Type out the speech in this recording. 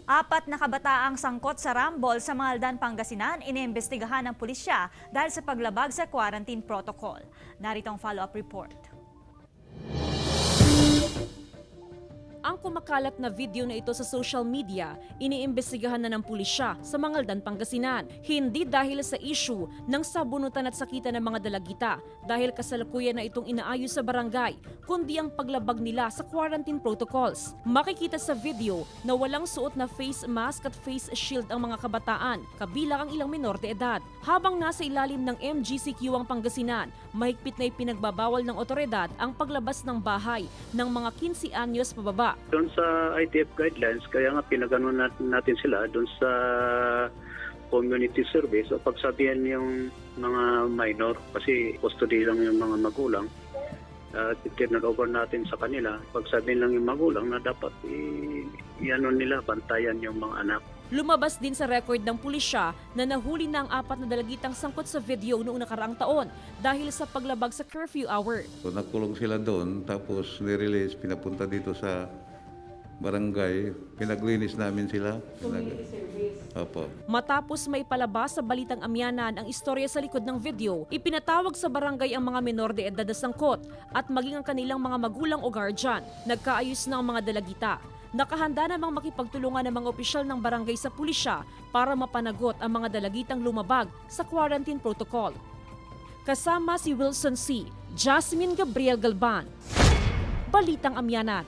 Apat na kabataang sangkot sa rambol sa Maldan, Pangasinan, iniimbestigahan ng pulisya dahil sa paglabag sa quarantine protocol. Narito ang follow-up report. Ang kumakalat na video na ito sa social media, iniimbestigahan na ng pulisya sa Mangaldan, Pangasinan. Hindi dahil sa issue ng sabunutan at sakitan ng mga dalagita dahil kasalukuyan na itong inaayos sa barangay, kundi ang paglabag nila sa quarantine protocols. Makikita sa video na walang suot na face mask at face shield ang mga kabataan, kabilang ang ilang menor de edad. Habang nasa ilalim ng MGCQ ang Pangasinan, mahigpit na ipinagbabawal ng otoridad ang paglabas ng bahay ng mga 15 anyos pababa. Doon sa ITF guidelines, kaya nga pinagano natin sila doon sa community service o pagsabihan yung mga minor kasi custody lang yung mga magulang. Tinag-over natin sa kanila, pagsabihin lang yung magulang na dapat i-ano nila, bantayan yung mga anak. Lumabas din sa record ng pulisya na nahuli na ang apat na dalagitang sangkot sa video noong nakaraang taon dahil sa paglabag sa curfew hour. So, nagkulong sila doon, tapos nirelease, pinapunta dito sa barangay, pinaglinis namin sila. Community service. Opo. Matapos may palabas sa Balitang Amyanan ang istorya sa likod ng video, ipinatawag sa barangay ang mga menor de edad na sangkot at maging ang kanilang mga magulang o guardian. Nagkaayos na ang mga dalagita. Nakahanda namang makipagtulungan ng mga opisyal ng barangay sa pulisya para mapanagot ang mga dalagitang lumabag sa quarantine protocol. Kasama si Wilson C., Jasmine Gabriel Galban. Balitang Amyanan.